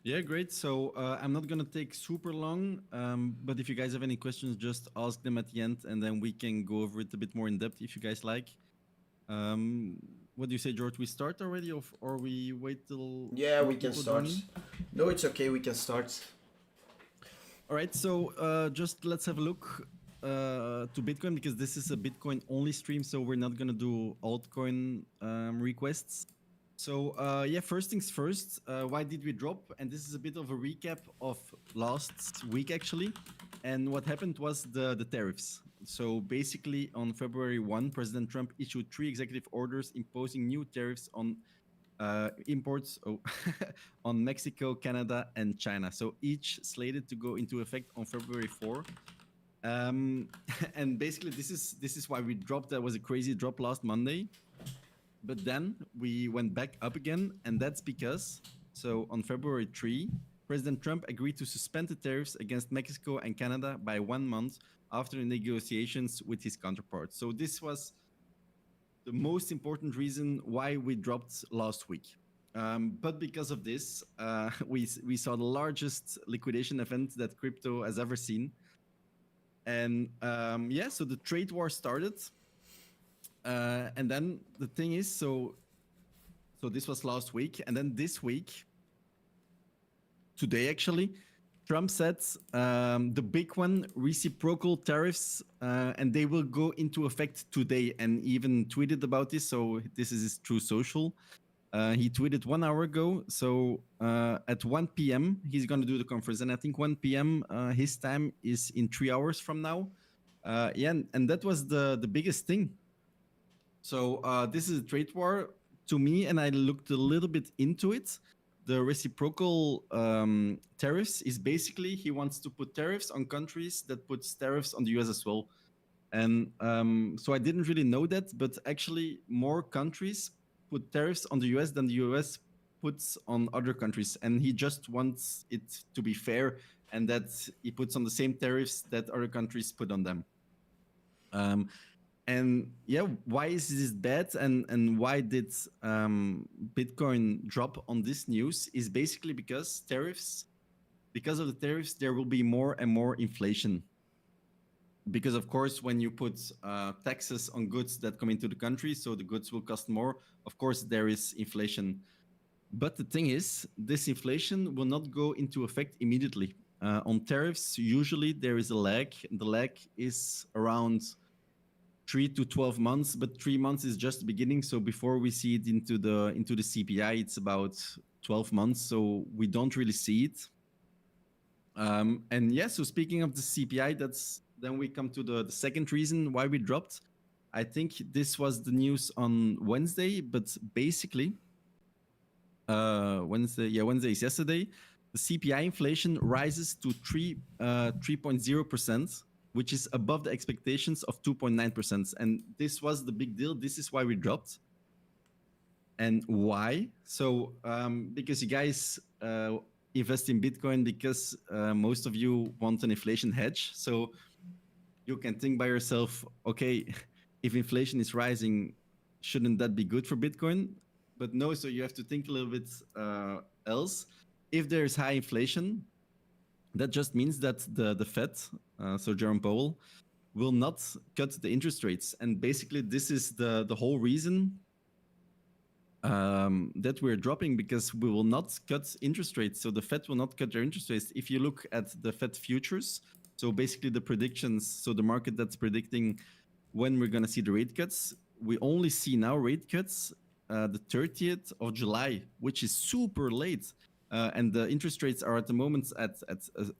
Yeah, great. So I'm not gonna take super long, but if you guys have any questions, just ask them at the end, and then we can go over it a bit more in depth if you guys like. Um, what do you say, George? We start already, or we wait till Yeah, more we can people join start. in? No, it's okay. We can start. All right. So just let's have a look to Bitcoin because this is a Bitcoin only stream, so we're not gonna do altcoin requests. So yeah, first things first. Why did we drop? And this is a bit of a recap of last week actually. And what happened was the tariffs. So basically, on February 1, President Trump issued 3 executive orders imposing new tariffs on imports on Mexico, Canada, and China. So each slated to go into effect on February 4. And basically, this is why we dropped. That was a crazy drop last Monday. But then we went back up again, and that's because so on February 3, President Trump agreed to suspend the tariffs against Mexico and Canada by 1 month after the negotiations with his counterparts. So this was the most important reason why we dropped last week. But because of this, we saw the largest liquidation event that crypto has ever seen. And yeah, so the trade war started. And then the thing is, so this was last week, and then this week, today actually, Trump said the big one, reciprocal tariffs, and they will go into effect today, and even tweeted about this. So this is his true social. He tweeted 1 hour ago. So at 1 p.m. he's going to do the conference, and I think 1 p.m. His time is in 3 hours from now. Yeah, and that was the biggest thing. So this is a trade war to me, and I looked a little bit into it. The reciprocal tariffs is basically he wants to put tariffs on countries that puts tariffs on the US as well. And so I didn't really know that, but actually more countries put tariffs on the US than the US puts on other countries. And he just wants it to be fair and that he puts on the same tariffs that other countries put on them. And yeah, why is this bad, and why did Bitcoin drop on this news? Is basically because of the tariffs, there will be more and more inflation. Because of course, when you put taxes on goods that come into the country, so the goods will cost more. Of course, there is inflation. But the thing is, this inflation will not go into effect immediately. On tariffs, usually there is a lag. The lag is around 3 to 12 months, but 3 months is just the beginning. So before we see it into the CPI, it's about 12 months. So we don't really see it. And yeah, so speaking of the CPI, then we come to the second reason why we dropped. I think this was the news on Wednesday, but basically, Wednesday is yesterday. The CPI inflation rises to 3.0%, which is above the expectations of 2.9%. And this was the big deal. This is why we dropped. And why? So because you guys invest in Bitcoin because most of you want an inflation hedge. So you can think by yourself, okay, if inflation is rising, shouldn't that be good for Bitcoin? But no, so you have to think a little bit else. If there's high inflation, that just means that the Fed, so Jerome Powell, will not cut the interest rates. And basically, this is the whole reason that we're dropping, because we will not cut interest rates. So the Fed will not cut their interest rates. If you look at the Fed futures, so basically the predictions, so the market that's predicting when we're going to see the rate cuts, we only see now rate cuts the 30th of July, which is super late. And the interest rates are at the moment at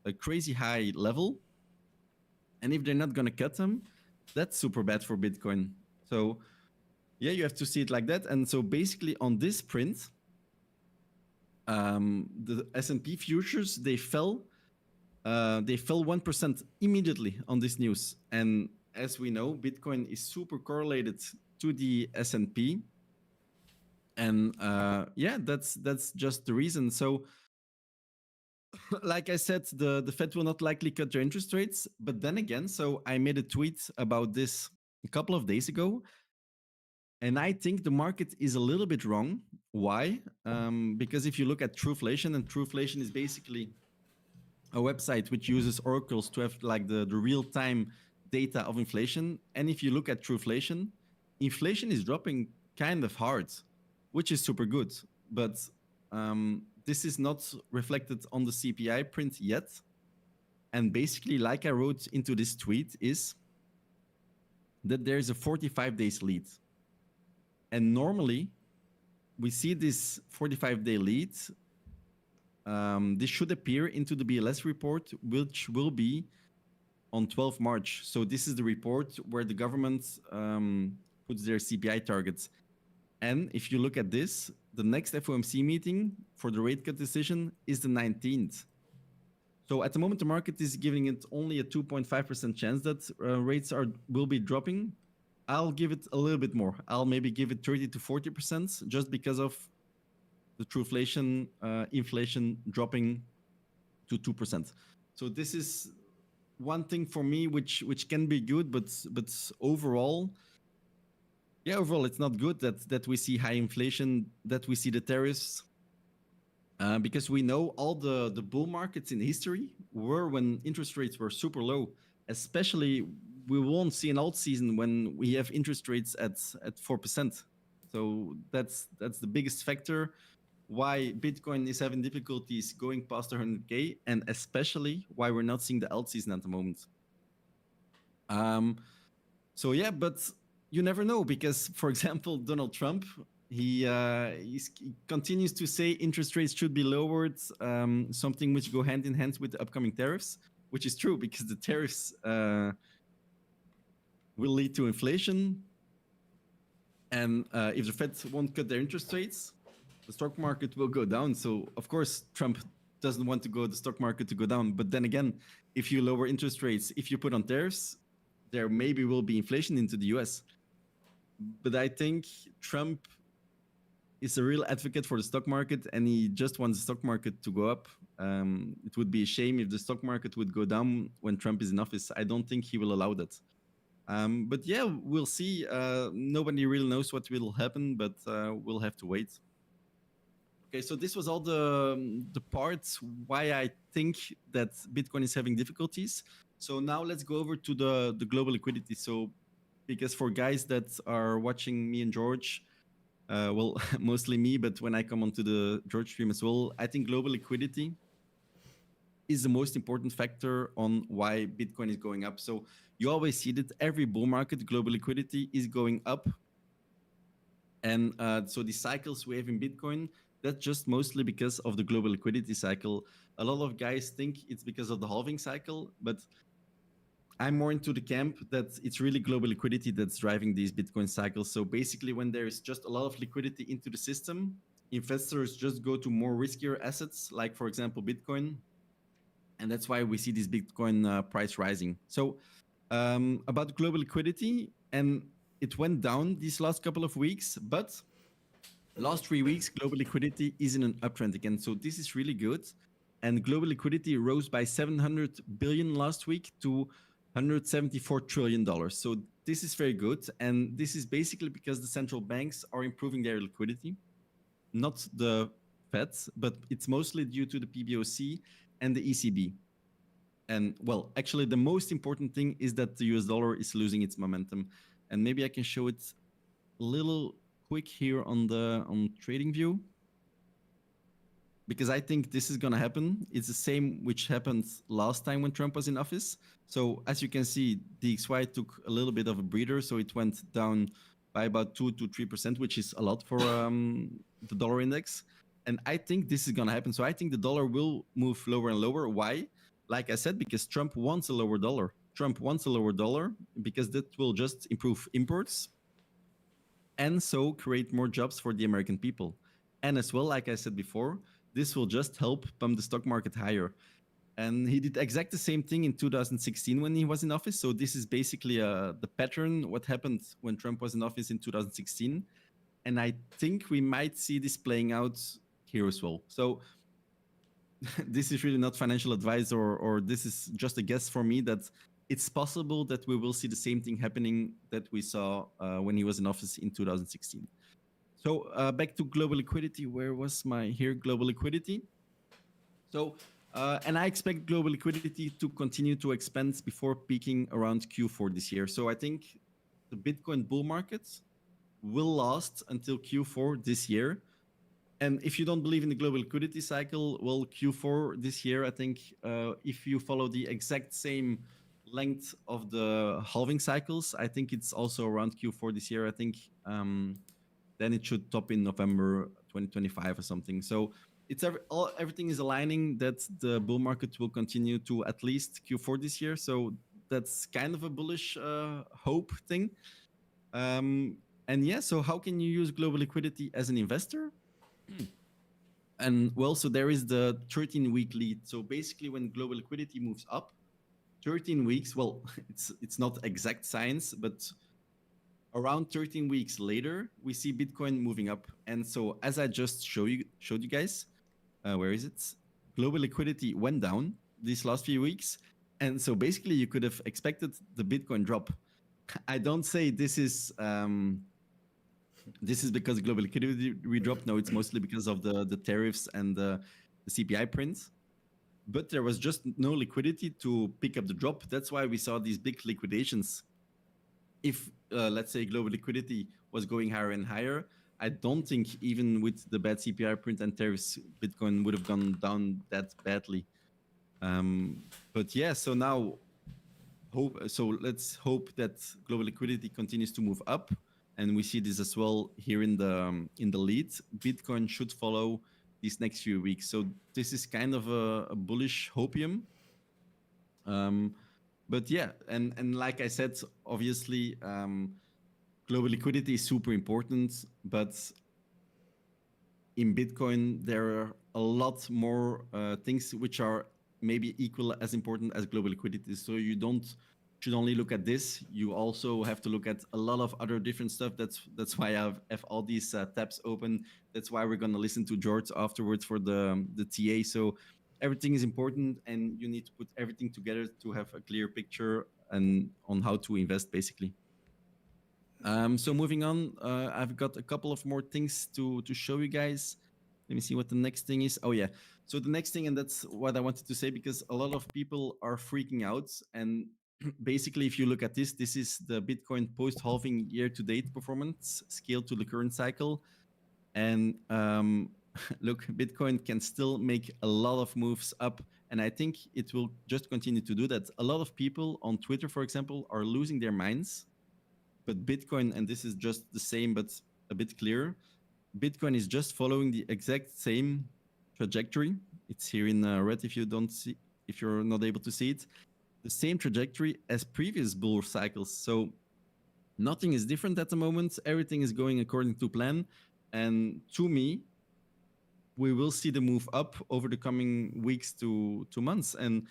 a crazy high level. And if they're not going to cut them, that's super bad for Bitcoin. So yeah, you have to see it like that. And so basically on this print, the S&P futures, they fell 1% immediately on this news. And as we know, Bitcoin is super correlated to the S&P. And yeah, that's just the reason. So like I said, the Fed will not likely cut their interest rates. But then again, so I made a tweet about this a couple of days ago. And I think the market is a little bit wrong. Why? Because if you look at Trueflation, and Trueflation is basically a website which uses oracles to have like the real-time data of inflation. And if you look at Trueflation, inflation is dropping kind of hard, which is super good. But this is not reflected on the CPI print yet. And basically, like I wrote into this tweet, is that there's a 45 days lead. And normally, we see this 45-day lead. This should appear into the BLS report, which will be on 12 March. So this is the report where the government puts their CPI targets. And if you look at this, the next FOMC meeting for the rate cut decision is the 19th. So at the moment, the market is giving it only a 2.5% chance that rates will be dropping. I'll give it a little bit more. I'll maybe give it 30 to 40% just because of the Trueflation inflation dropping to 2%. So this is one thing for me which can be good, but overall, overall it's not good that we see high inflation, that we see the tariffs, because we know all the bull markets in history were when interest rates were super low. Especially, we won't see an alt season when we have interest rates at 4%. So that's the biggest factor why Bitcoin is having difficulties going past 100K, and especially why we're not seeing the alt season at the moment. So yeah, but you never know, because, for example, Donald Trump, he continues to say interest rates should be lowered, something which go hand in hand with the upcoming tariffs, which is true because the tariffs will lead to inflation. And if the Fed won't cut their interest rates, the stock market will go down. So, of course, Trump doesn't want the stock market to go down. But then again, if you lower interest rates, if you put on tariffs, there maybe will be inflation into the US. But I think Trump is a real advocate for the stock market, and he just wants the stock market to go up. It would be a shame if the stock market would go down when Trump is in office. I don't think he will allow that. But yeah, we'll see. Nobody really knows what will happen, but we'll have to wait. Okay, so this was all the parts why I think that Bitcoin is having difficulties. So now let's go over to the global liquidity. So, because for guys that are watching me and George, well, mostly me, but when I come onto the George stream as well, I think global liquidity is the most important factor on why Bitcoin is going up. So you always see that every bull market, global liquidity is going up. And so the cycles we have in Bitcoin, that's just mostly because of the global liquidity cycle. A lot of guys think it's because of the halving cycle, but I'm more into the camp that it's really global liquidity that's driving these Bitcoin cycles. So basically, when there's just a lot of liquidity into the system, investors just go to more riskier assets, like, for example, Bitcoin. And that's why we see this Bitcoin price rising. So about global liquidity, and it went down these last couple of weeks, but last 3 weeks, global liquidity is in an uptrend again. So this is really good. And global liquidity rose by 700 billion last week to $174 trillion. So this is very good. And this is basically because the central banks are improving their liquidity, not the Fed, but it's mostly due to the PBOC and the ECB. And well, actually, the most important thing is that the US dollar is losing its momentum. And maybe I can show it a little quick here on TradingView, because I think this is going to happen. It's the same which happened last time when Trump was in office. So as you can see, DXY took a little bit of a breather. So it went down by about 2 to 3%, which is a lot for the dollar index. And I think this is going to happen. So I think the dollar will move lower and lower. Why? Like I said, because Trump wants a lower dollar. Trump wants a lower dollar because that will just improve imports and so create more jobs for the American people. And as well, like I said before, this will just help pump the stock market higher. And he did exactly the same thing in 2016 when he was in office. So this is basically the pattern, what happened when Trump was in office in 2016. And I think we might see this playing out here as well. So this is really not financial advice, or this is just a guess for me that it's possible that we will see the same thing happening that we saw when he was in office in 2016. So back to global liquidity. Where was my here? Global liquidity. So, and I expect global liquidity to continue to expand before peaking around Q4 this year. So I think the Bitcoin bull market will last until Q4 this year. And if you don't believe in the global liquidity cycle, well, Q4 this year, I think if you follow the exact same length of the halving cycles, I think it's also around Q4 this year. I think then it should top in November 2025 or something. So it's everything is aligning that the bull market will continue to at least Q4 this year. So that's kind of a bullish hope thing. And yeah, so how can you use global liquidity as an investor? And well, so there is the 13-week lead. So basically, when global liquidity moves up, 13 weeks. Well, it's not exact science, but around 13 weeks later, we see Bitcoin moving up. And so, as I just showed you guys, where is it? Global liquidity went down these last few weeks, and so basically, you could have expected the Bitcoin drop. I don't say this is because global liquidity dropped. No, it's mostly because of the tariffs and the CPI prints. But there was just no liquidity to pick up the drop. That's why we saw these big liquidations. If, let's say, global liquidity was going higher and higher, I don't think even with the bad CPI print and tariffs, Bitcoin would have gone down that badly. But yeah, so now, let's hope that global liquidity continues to move up. And we see this as well here in the lead. Bitcoin should follow these next few weeks. So this is kind of a bullish hopium. But yeah, and like I said, obviously, global liquidity is super important. But in Bitcoin, there are a lot more things which are maybe equal as important as global liquidity. So you should only look at this. You also have to look at a lot of other different stuff. That's why I have all these tabs open. That's why we're gonna listen to George afterwards for the TA. So everything is important, and you need to put everything together to have a clear picture and on how to invest, basically. So moving on, I've got a couple of more things to show you guys. Let me see what the next thing is. Oh yeah, so the next thing, and that's what I wanted to say, because a lot of people are freaking out. And basically, if you look at this is the Bitcoin post-halving year-to-date performance scaled to the current cycle. And look, Bitcoin can still make a lot of moves up, and I think it will just continue to do that. A lot of people on Twitter, for example, are losing their minds. But Bitcoin, and this is just the same, but a bit clearer, Bitcoin is just following the exact same trajectory. It's here in red if you're not able to see it. The same trajectory as previous bull cycles. So nothing is different at the moment. Everything is going according to plan. And to me, we will see the move up over the coming weeks to months. And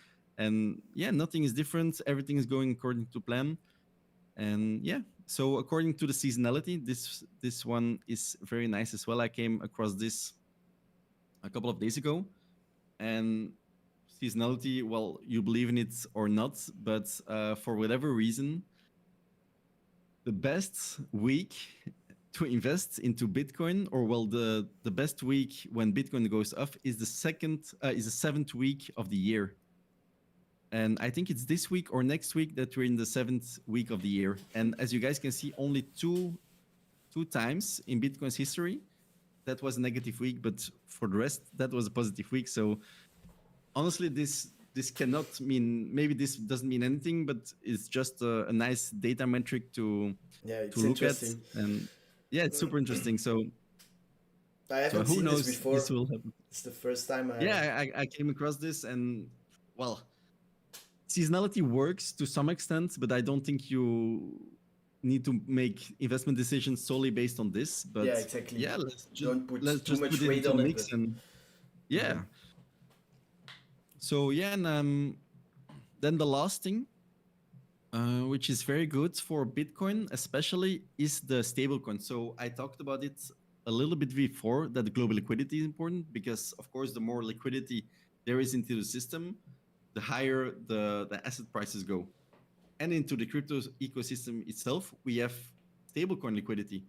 yeah, nothing is different. Everything is going according to plan. And yeah, so according to the seasonality, this one is very nice as well. I came across this a couple of days ago, and seasonality, well, you believe in it or not, but for whatever reason, the best week to invest into Bitcoin, or well, the best week when Bitcoin goes up is the seventh week of the year. And I think it's this week or next week that we're in the 7th week of the year. And as you guys can see, only two times in Bitcoin's history, that was a negative week, but for the rest, that was a positive week. So honestly, this cannot mean, maybe this doesn't mean anything, but it's just a nice data metric to look at. And yeah, it's super interesting. So I haven't who seen knows, this before. this will happen. It's the first time I came across this, and well, seasonality works to some extent, but I don't think you need to make investment decisions solely based on this. But yeah, exactly. Yeah, Don't put let's too just much put it weight into on the it. mix, and yeah. So yeah, and then the last thing, which is very good for Bitcoin, especially, is the stablecoin. So I talked about it a little bit before, that the global liquidity is important, because of course, the more liquidity there is into the system, the higher the asset prices go. and into the crypto ecosystem itself, we have stablecoin liquidity,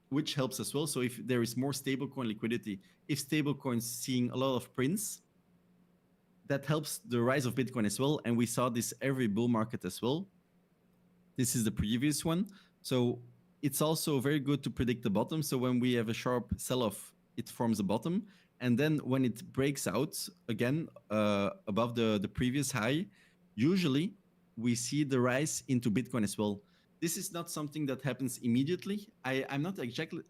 which helps as well. So if there is more stablecoin liquidity, if stablecoins seeing a lot of prints, that helps the rise of Bitcoin as well. And we saw this every bull market as well. This is the previous one. So it's also very good to predict the bottom. So when we have a sharp sell-off, it forms a bottom. And then when it breaks out again above the previous high, usually we see the rise into Bitcoin as well. This is not something that happens immediately. I'm not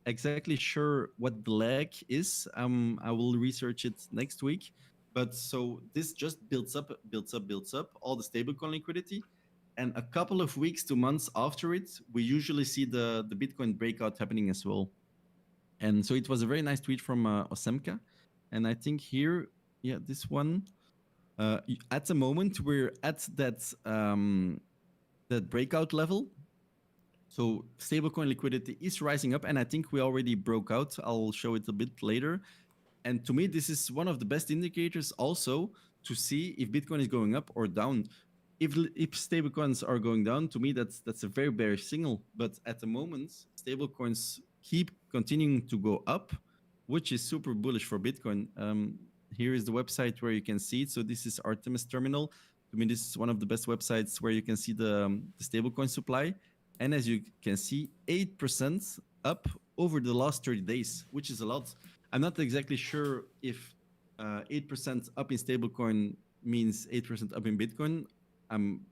exactly sure what the lag is. I will research it next week. But so this just builds up all the stablecoin liquidity. And a couple of weeks to months after it, we usually see the Bitcoin breakout happening as well. And so it was a very nice tweet from Osemka. And I think here, yeah, this one, at the moment, we're at that breakout level. So stablecoin liquidity is rising up, and I think we already broke out. I'll show it a bit later. And to me, this is one of the best indicators also to see if Bitcoin is going up or down. If stablecoins are going down, to me, that's a very bearish signal. But at the moment, stablecoins keep continuing to go up, which is super bullish for Bitcoin. Here is the website where you can see it. So this is Artemis Terminal. To me, this is one of the best websites where you can see the stablecoin supply. And as you can see, 8% up over the last 30 days, which is a lot. I'm not exactly sure if 8% up in stablecoin means 8% up in Bitcoin. I'm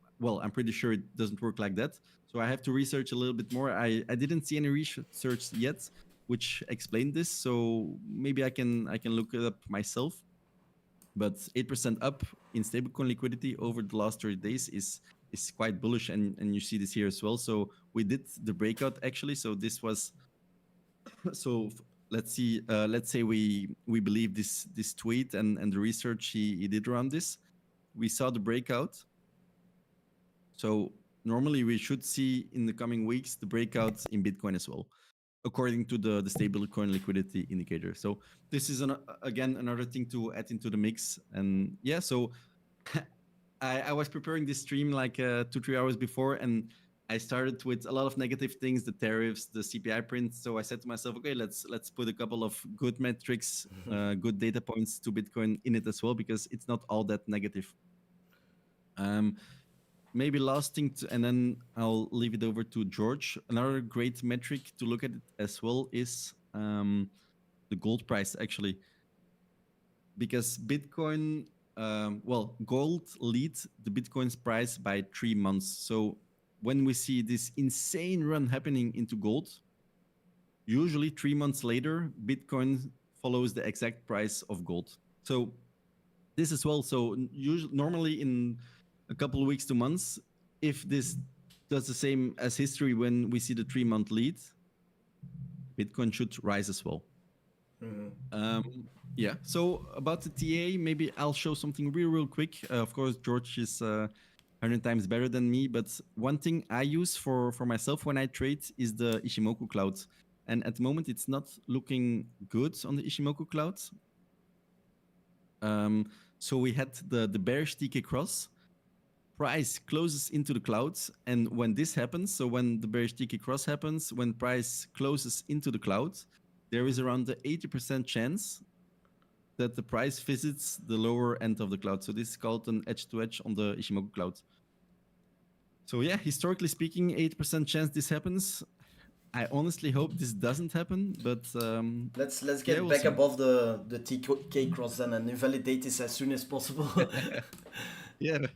pretty sure it doesn't work like that. So I have to research a little bit more. I didn't see any research yet which explained this. So maybe I can look it up myself. But 8% up in stablecoin liquidity over the last 30 days is quite bullish, and you see this here as well. So we did the breakout actually. So this was let's say we believe this tweet and the research he did around this. We saw the breakout. So normally we should see in the coming weeks the breakouts in Bitcoin as well, according to the stablecoin liquidity indicator. So this is again another thing to add into the mix. And yeah, so I was preparing this stream like 2-3 hours before, and I started with a lot of negative things, the tariffs, the CPI print. So I said to myself, okay, let's put a couple of good metrics, good data points to Bitcoin in it as well, because it's not all that negative. Maybe last thing, and then I'll leave it over to George. Another great metric to look at it as well is the gold price, actually. Because Bitcoin, gold leads the Bitcoin's price by 3 months. So when we see this insane run happening into gold, usually 3 months later, Bitcoin follows the exact price of gold. So this as well. So normally in a couple of weeks to months, if this does the same as history when we see the 3-month lead, Bitcoin should rise as well. Yeah, so about the TA, maybe I'll show something real quick. Of course, George is 100 times better than me, but one thing I use for myself when I trade is the Ishimoku cloud. And at the moment, it's not looking good on the Ishimoku cloud. So we had the bearish TK cross. Price closes into the clouds, and when this happens, so when the bearish TK cross happens, when price closes into the cloud, there is around the 80% chance that the price visits the lower end of the cloud. So this is called an edge-to-edge on the Ishimoku cloud. So yeah, historically speaking, 80% chance this happens. I honestly hope this doesn't happen, but let's get back above the TK cross then and invalidate this as soon as possible. Yeah.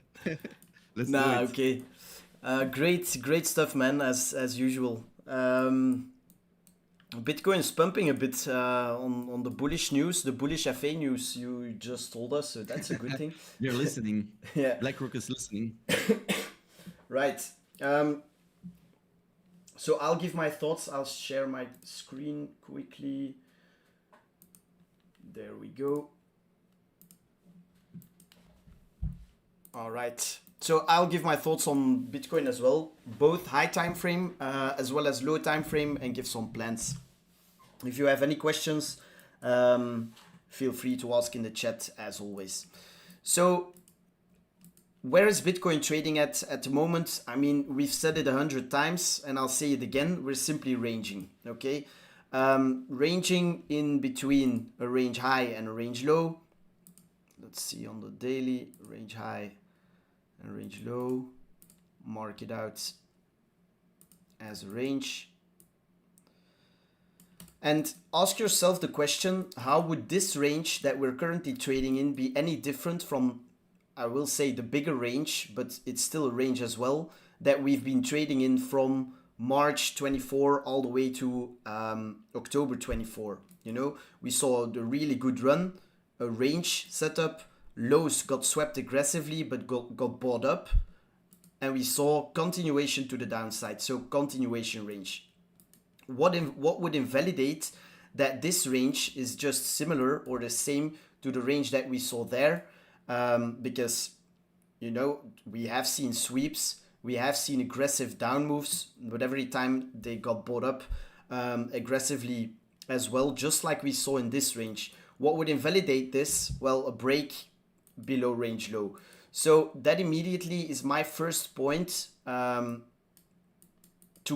Let's do it. Okay. Great stuff, man, as usual. Bitcoin is pumping a bit on the bullish news, the bullish FA news you just told us, so that's a good thing. You're listening. Yeah. BlackRock is listening. Right. So I'll give my thoughts. I'll share my screen quickly. There we go. All right. So I'll give my thoughts on Bitcoin as well, both high time frame as well as low time frame, and give some plans. If you have any questions, feel free to ask in the chat as always. So where is Bitcoin trading at the moment? I mean, we've said it 100 times and I'll say it again. We're simply ranging, okay? Ranging in between a range high and a range low. Let's see on the daily, range high and range low. Mark it out as a range. And ask yourself the question, how would this range that we're currently trading in be any different from, I will say, the bigger range, but it's still a range as well, that we've been trading in from March 24 all the way to October 24. You know, we saw the really good run, a range setup, lows got swept aggressively but got bought up, and we saw continuation to the downside, so continuation range. What would invalidate that this range is just similar or the same to the range that we saw there? Because, you know, we have seen sweeps, we have seen aggressive down moves, but every time they got bought up aggressively as well, just like we saw in this range. What would invalidate this? Well, a break below range low. So that immediately is my first point to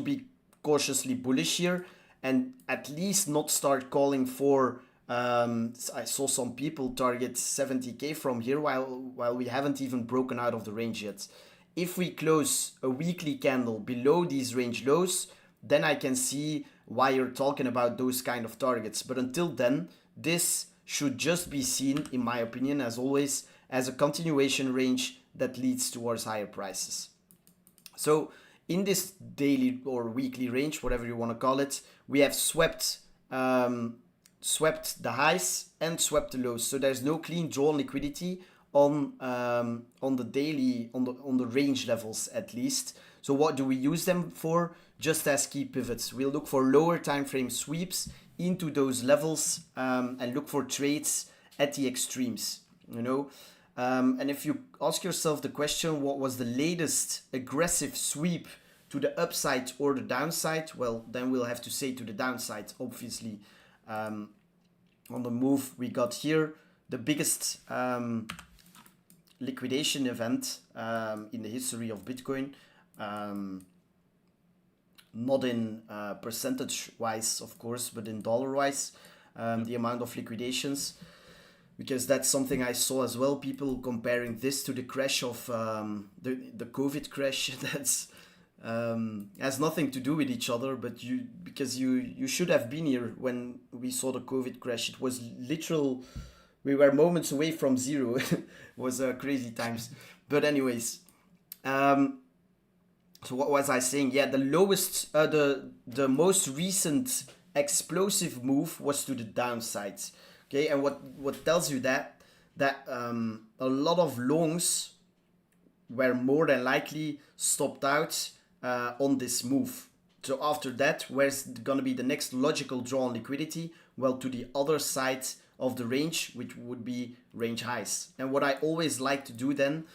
be cautiously bullish here and at least not start calling for I saw some people target 70k from here while we haven't even broken out of the range yet. If we close a weekly candle below these range lows, then I can see why you're talking about those kind of targets. But until then, this should just be seen, in my opinion, as always, as a continuation range that leads towards higher prices. So in this daily or weekly range, whatever you want to call it, we have swept the highs and swept the lows. So there's no clean drawn liquidity on the daily, on the range levels at least. So what do we use them for? Just as key pivots. We'll look for lower time frame sweeps into those levels and look for trades at the extremes, you know. And if you ask yourself the question, what was the latest aggressive sweep to the upside or the downside? Well, then we'll have to say to the downside, obviously. On the move we got here, the biggest liquidation event in the history of Bitcoin, not in percentage wise, of course, but in dollar wise, the amount of liquidations. Because that's something I saw as well, people comparing this to the crash of the COVID crash. That's has nothing to do with each other, but because you should have been here when we saw the COVID crash. It was literal, we were moments away from zero. It was crazy times. But anyways, so what was I saying? Yeah, the lowest, the most recent explosive move was to the downside. Okay, and what tells you that a lot of longs were more than likely stopped out on this move. So after that, where's gonna be the next logical draw on liquidity? Well, to the other side of the range, which would be range highs. And what I always like to do then,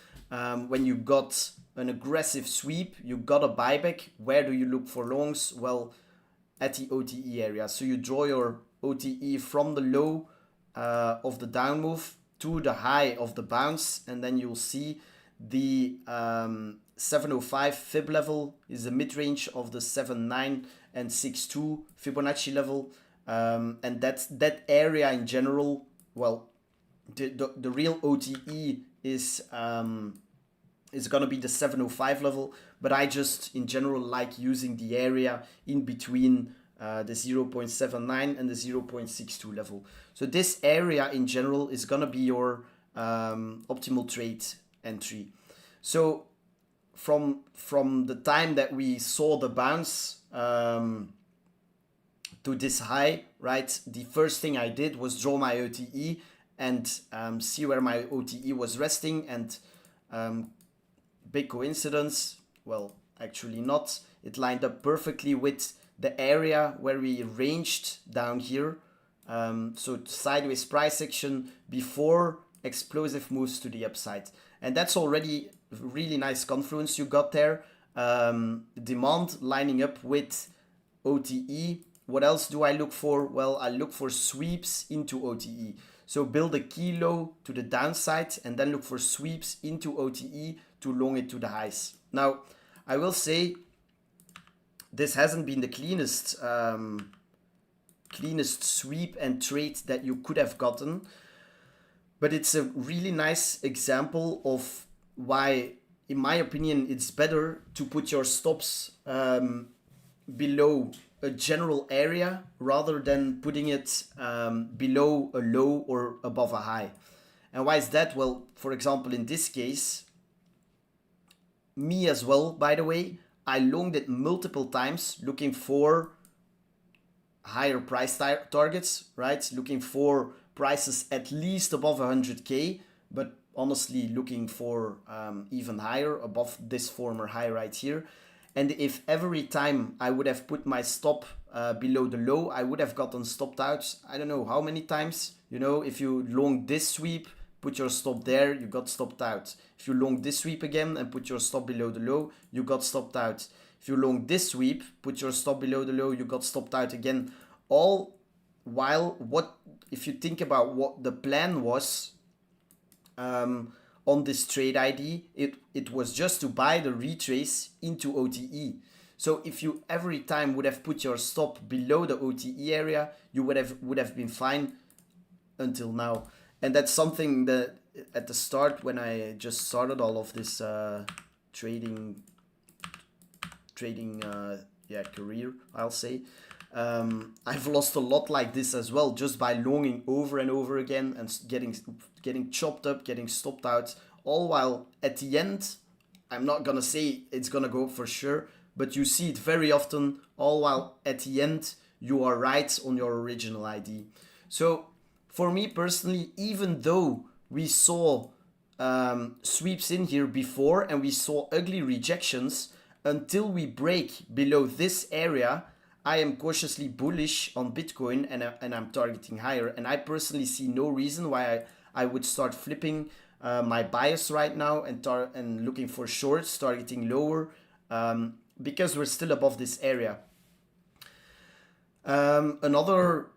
when you got an aggressive sweep, you got a buyback, where do you look for longs? Well, at the OTE area. So you draw your OTE from the low of the down move to the high of the bounce, and then you'll see the 705 fib level is the mid-range of the 7.9 and 6.2 Fibonacci level, and that area in general. Well, the real OTE is gonna be the 705 level, but I just in general like using the area in between the 0.79 and the 0.62 level. So this area in general is gonna be your optimal trade entry. So from the time that we saw the bounce to this high, right, the first thing I did was draw my OTE and see where my OTE was resting, and big coincidence, well, actually not, it lined up perfectly with the area where we ranged down here. So sideways price action before explosive moves to the upside. And that's already a really nice confluence you got there. Demand lining up with OTE. What else do I look for? Well, I look for sweeps into OTE. So build a key low to the downside and then look for sweeps into OTE to long it to the highs. Now, I will say this hasn't been the cleanest sweep and trade that you could have gotten, but it's a really nice example of why, in my opinion, it's better to put your stops below a general area rather than putting it below a low or above a high. And why is that? Well, for example, in this case, me as well, by the way, I longed it multiple times looking for higher price targets, right? Looking for prices at least above 100k, but honestly looking for even higher, above this former high right here. And if every time I would have put my stop below the low, I would have gotten stopped out, I don't know how many times. You know, if you long this sweep, put your stop there, you got stopped out. If you long this sweep again and put your stop below the low, you got stopped out. If you long this sweep, put your stop below the low, you got stopped out again. All while, what if you think about what the plan was on this trade ID, it was just to buy the retrace into OTE. So if you every time would have put your stop below the OTE area, you would have been fine until now. And that's something that at the start, when I just started all of this trading career, I'll say, I've lost a lot like this as well, just by longing over and over again and getting chopped up, getting stopped out, all while at the end, I'm not gonna say it's gonna go for sure, but you see it very often, all while at the end you are right on your original ID. So for me personally, even though we saw sweeps in here before and we saw ugly rejections, until we break below this area, I am cautiously bullish on Bitcoin and I'm targeting higher. And I personally see no reason why I would start flipping my bias right now and looking for shorts, targeting lower, because we're still above this area. Another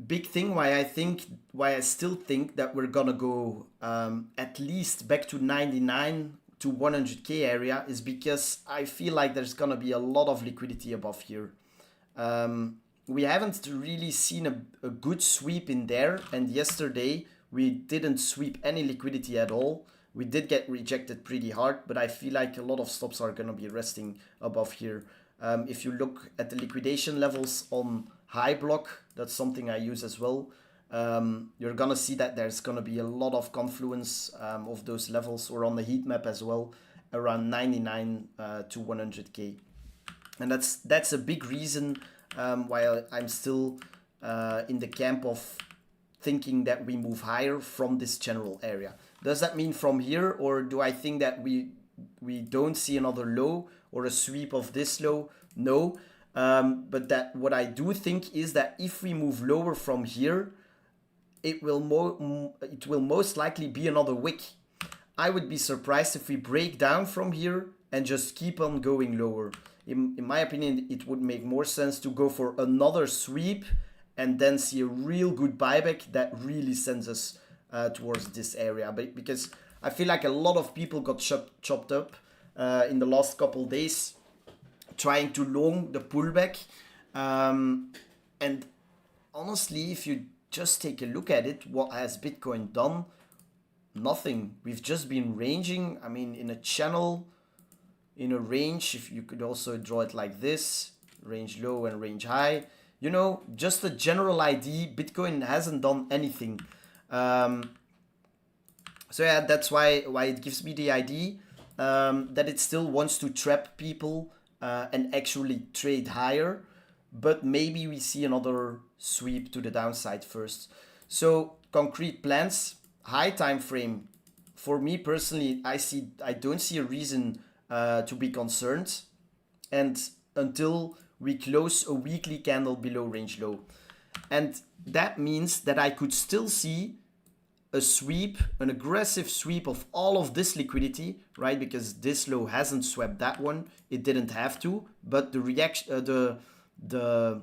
big thing why I still think that we're gonna go at least back to 99 to 100k area is because I feel like there's gonna be a lot of liquidity above here. We haven't really seen a good sweep in there, and yesterday we didn't sweep any liquidity at all. We did get rejected pretty hard, but I feel like a lot of stops are gonna be resting above here. If you look at the liquidation levels on high block, that's something I use as well. You're gonna see that there's gonna be a lot of confluence of those levels, or on the heat map as well, around 99 to 100k. And that's a big reason why I'm still in the camp of thinking that we move higher from this general area. Does that mean from here, or do I think that we don't see another low or a sweep of this low? No, but that what I do think is that if we move lower from here, it will most likely be another wick. I would be surprised if we break down from here and just keep on going lower. In my opinion, it would make more sense to go for another sweep and then see a real good buyback that really sends us towards this area. But because I feel like a lot of people got chopped up in the last couple days trying to long the pullback. And honestly, if you just take a look at it, what has Bitcoin done? Nothing. We've just been ranging, I mean, in a channel, in a range. If you could also draw it like this, range low and range high, you know, just a general ID. Bitcoin hasn't done anything. So yeah, that's why it gives me the idea that it still wants to trap people and actually trade higher, but maybe we see another sweep to the downside first. So concrete plans, high time frame. For me personally, I don't see a reason to be concerned, and until we close a weekly candle below range low. And that means that I could still see a sweep, an aggressive sweep of all of this liquidity, right? Because this low hasn't swept that one. It didn't have to, but the reaction, the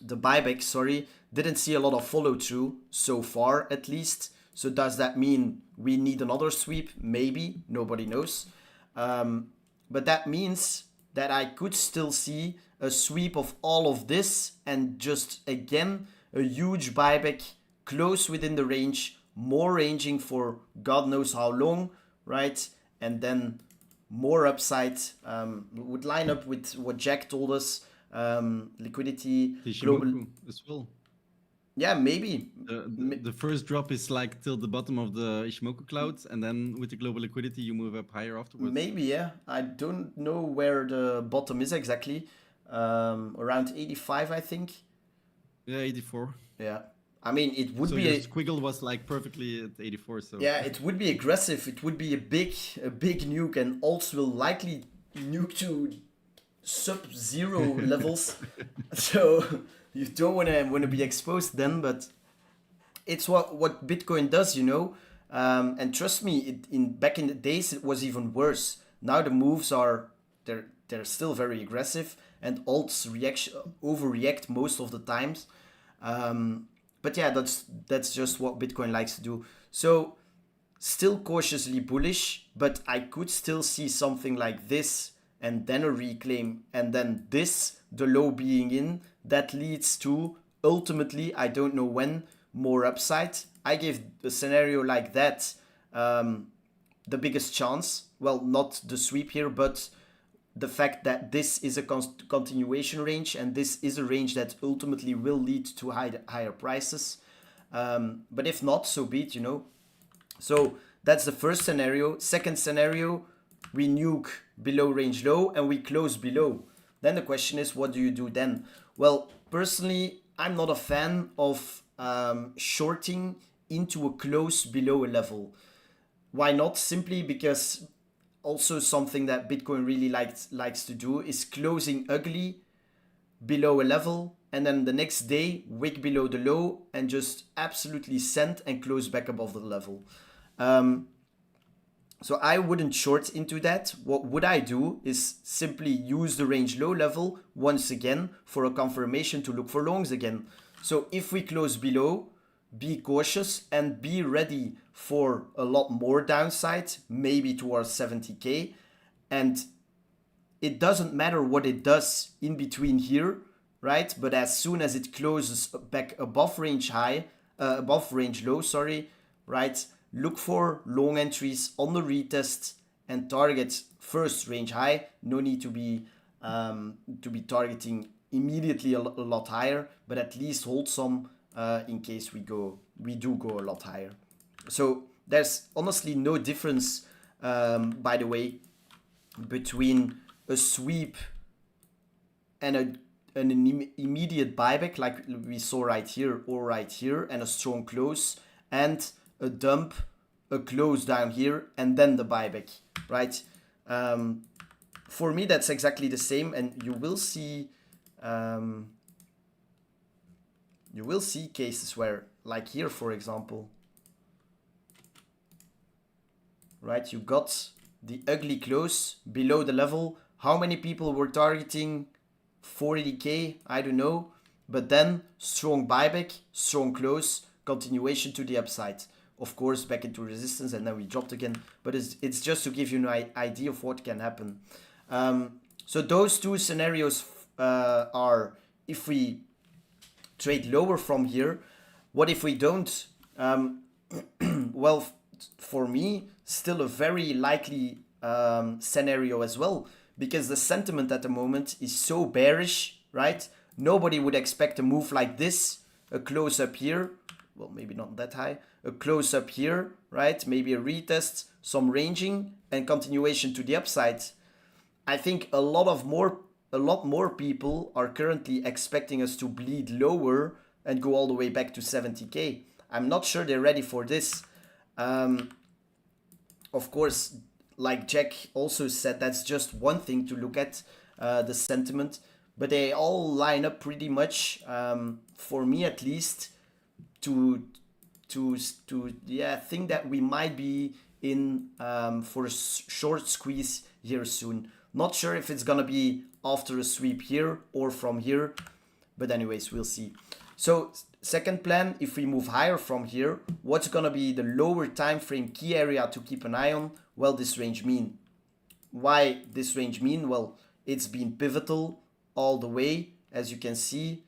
the buyback, sorry, didn't see a lot of follow through so far, at least. So does that mean we need another sweep? Maybe, nobody knows. But that means that I could still see a sweep of all of this and just again a huge buyback close within the range, more ranging for God knows how long, right? And then more upside would line up with what Jack told us. Liquidity, The global. Shimoku as well. Yeah, maybe. The first drop is like till the bottom of the Ishimoku clouds, and then with the global liquidity, you move up higher afterwards. Maybe, yeah. I don't know where the bottom is exactly. Around 85, I think. Yeah, 84. Yeah. I mean, it would So be your a, squiggle was like perfectly at 84. So yeah, it would be aggressive. It would be a big nuke, and also will likely nuke to sub-zero levels. So you don't want to be exposed then, but it's what Bitcoin does, you know. And trust me, back in the days it was even worse. Now the moves are they're still very aggressive, and alts overreact most of the times. But yeah, that's just what Bitcoin likes to do. So still cautiously bullish, but I could still see something like this, and then a reclaim, and then this, the low being in, that leads to ultimately, I don't know when, more upside. I give a scenario like that the biggest chance. Well, not the sweep here, but the fact that this is a continuation range, and this is a range that ultimately will lead to higher prices. But if not, so be it, you know. So that's the first scenario. Second scenario, we nuke below range low and we close below. Then the question is, what do you do then? Well, personally, I'm not a fan of shorting into a close below a level. Why not? Simply because also something that Bitcoin really likes to do is closing ugly below a level, and then the next day wick below the low and just absolutely send and close back above the level. So I wouldn't short into that. What would I do is simply use the range low level once again for a confirmation to look for longs again. So if we close below, be cautious and be ready for a lot more downside, maybe towards 70k. And it doesn't matter what it does in between here, right? But as soon as it closes back above range low, sorry, right? Look for long entries on the retest and target first range high. No need to be targeting immediately a lot higher, but at least hold some in case we do go a lot higher. So there's honestly no difference, by the way, between a sweep and an immediate buyback like we saw right here or right here, and a strong close, and a dump, a close down here, and then the buyback, right? For me, that's exactly the same, and you will see cases where, like here, for example, right? You got the ugly close below the level. How many people were targeting 40k? I don't know. But then strong buyback, strong close, continuation to the upside. Of course, back into resistance, and then we dropped again. But it's just to give you an idea of what can happen. So those two scenarios are if we trade lower from here. What if we don't? Well, for me, still a very likely scenario as well, because the sentiment at the moment is so bearish, right? Nobody would expect a move like this, a close up here, well, maybe not that high, a close up here, right? Maybe a retest, some ranging, and continuation to the upside. I think a lot more people are currently expecting us to bleed lower and go all the way back to 70k. I'm not sure they're ready for this. Of course, like Jack also said, that's just one thing to look at, the sentiment, but they all line up pretty much, for me at least, to think that we might be in for a short squeeze here soon. Not sure if it's gonna be after a sweep here or from here, But anyways, we'll see. So second plan, if we move higher from here, what's gonna be the lower time frame key area to keep an eye on? Well, this range mean. Why this range mean? Well, it's been pivotal all the way, as you can see.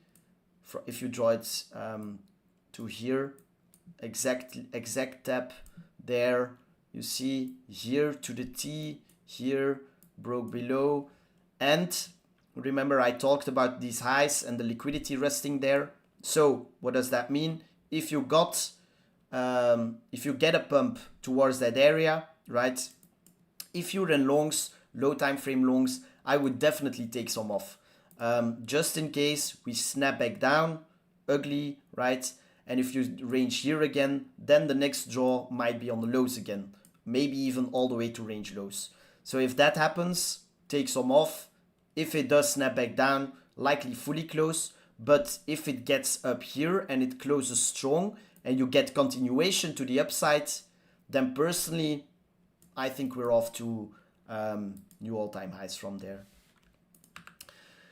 If you draw it to here, exact tap there, you see here to the T, here broke below, and remember I talked about these highs and the liquidity resting there. So what does that mean? If you get a pump towards that area, right? If you're in longs, low time frame longs, I would definitely take some off. Just in case we snap back down, ugly, right? And if you range here again, then the next draw might be on the lows again. Maybe even all the way to range lows. So if that happens, take some off. If it does snap back down, likely fully close. But if it gets up here and it closes strong and you get continuation to the upside, then personally, I think we're off to new all-time highs from there.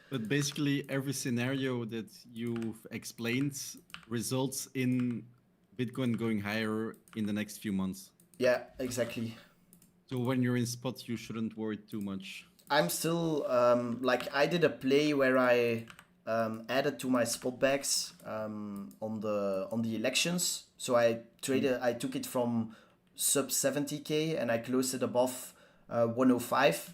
But basically, every scenario that you've explained results in Bitcoin going higher in the next few months. Yeah, exactly. So when you're in spot, you shouldn't worry too much. I'm still like I did a play where I added to my spot bags on the elections. So I took it from sub 70k and I closed it above 105.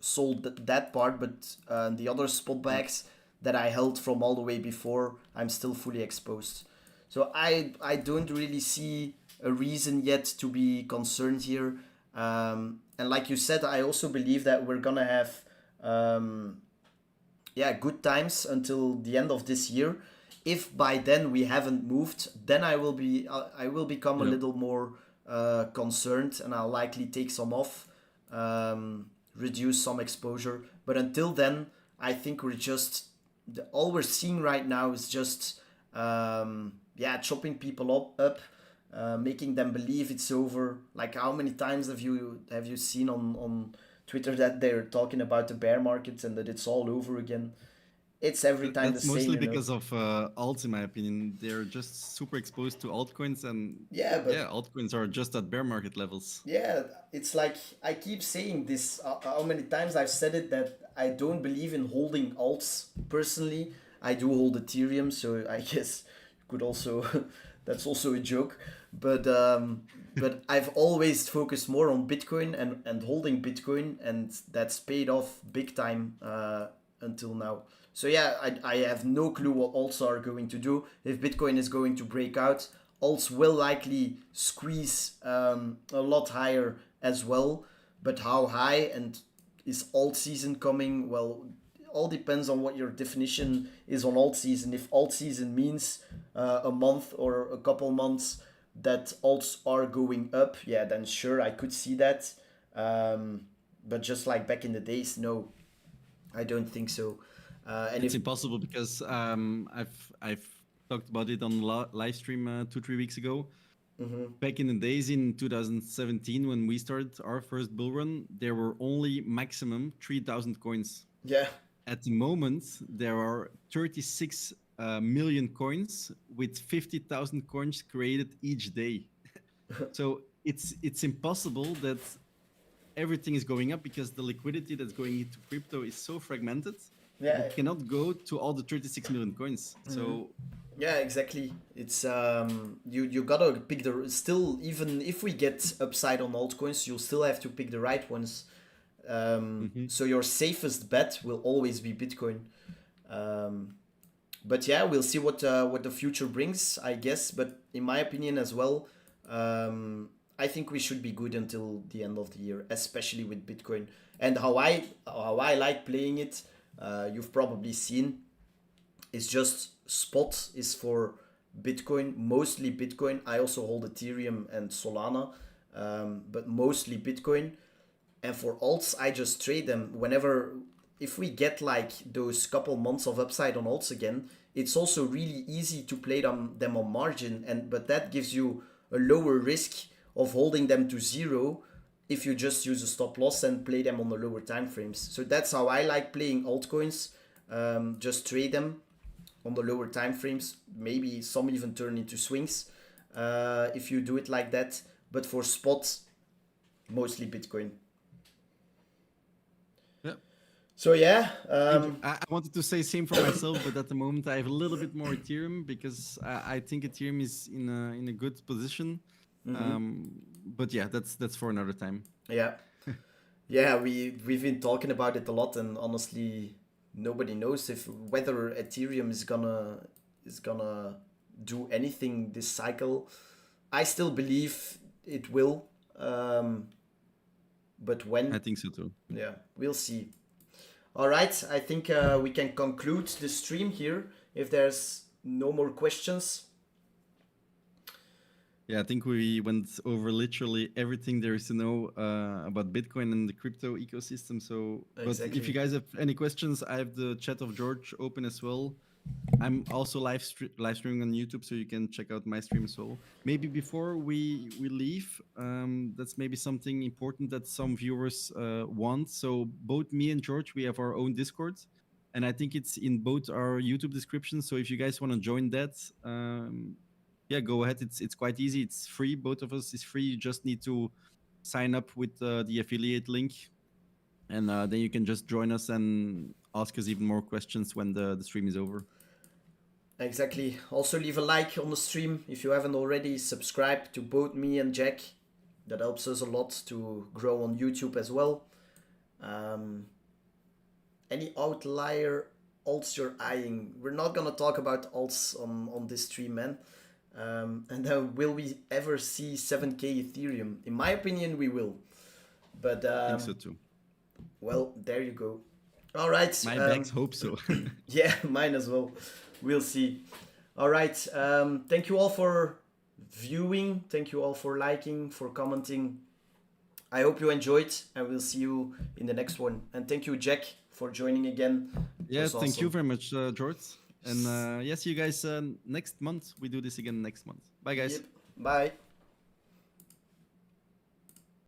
Sold that part, but the other spot bags that I held from all the way before, I'm still fully exposed. So I don't really see a reason yet to be concerned here. And like you said, I also believe that we're gonna have good times until the end of this year. If by then we haven't moved, then I will become a little more concerned, and I'll likely take some off, reduce some exposure. But until then, I think all we're seeing right now is just chopping people up, making them believe it's over. Like, how many times have you seen on Twitter that they're talking about the bear markets and that it's all over again? It's every time That's the same. mostly because of alts, in my opinion. They're just super exposed to altcoins, and altcoins are just at bear market levels. Yeah, it's like I keep saying this. How many times I've said it, that I don't believe in holding alts personally. I do hold Ethereum, so I guess you could also that's also a joke. But I've always focused more on Bitcoin and holding Bitcoin, and that's paid off big time until now. So yeah, I have no clue what alts are going to do. If Bitcoin is going to break out, alts will likely squeeze a lot higher as well. But how high, and is alt season coming? Well, all depends on what your definition is on alt season. If alt season means a month or a couple months that alts are going up, yeah, then sure, I could see that. But just like back in the days, no, I don't think so. And it's impossible because I've talked about it on live stream 2-3 weeks ago. Back in the days in 2017 when we started our first bull run, there were only maximum 3,000 coins. Yeah. At the moment, there are 36 million coins with 50,000 coins created each day. So it's impossible that everything is going up because the liquidity that's going into crypto is so fragmented. Yeah. It cannot go to all the 36 million coins. So yeah, exactly. It's you gotta pick still, even if we get upside on altcoins, you'll still have to pick the right ones. So your safest bet will always be Bitcoin. But yeah, we'll see what the future brings, I guess. But in my opinion as well, I think we should be good until the end of the year, especially with Bitcoin. And how I like playing it, you've probably seen, is just spot is for Bitcoin, mostly Bitcoin. I also hold Ethereum and Solana, but mostly Bitcoin. And for alts, I just trade them if we get like those couple months of upside on alts again. It's also really easy to play them on margin, but that gives you a lower risk of holding them to zero if you just use a stop loss and play them on the lower time frames. So that's how I like playing altcoins. Just trade them. on the lower time frames. Maybe some even turn into swings if you do it like that. But for spot, mostly Bitcoin. Yeah. So yeah, I wanted to say same for myself, but at the moment I have a little bit more Ethereum because I think Ethereum is in a good position. But yeah, that's for another time. yeah, yeah. We've been talking about it a lot, and honestly, nobody knows if whether Ethereum is gonna do anything this cycle. I still believe it will, but when? I think so too. Yeah, we'll see. All right, I think we can conclude the stream here if there's no more questions. Yeah, I think we went over literally everything there is to know about Bitcoin and the crypto ecosystem. So, but if Exactly. you guys have any questions, I have the chat of George open as well. I'm also live streaming on YouTube, so you can check out my stream as well. Maybe before we leave, that's maybe something important that some viewers want. So both me and George, we have our own Discord, and I think it's in both our YouTube descriptions. So if you guys want to join that, yeah, go ahead. It's quite easy. It's free. Both of us is free. You just need to sign up with the affiliate link, and then you can just join us and ask us even more questions when the stream is over. Exactly. Also leave a like on the stream if you haven't already. Subscribe to both me and Jack. That helps us a lot to grow on YouTube as well. Any outlier alts you're eyeing? We're not gonna talk about alts on this stream, man. And then will we ever see 7K Ethereum? In my opinion, we will. But I think so too. well, there you go. All right. My bags hope so. Yeah, mine as well. We'll see. All right. Thank you all for viewing. Thank you all for liking, for commenting. I hope you enjoyed, and we'll see you in the next one. And thank you, Jack, for joining again. Yeah, thank you very much, George. And yeah, see you guys next month. We do this again next month. Bye, guys. Yep. Bye.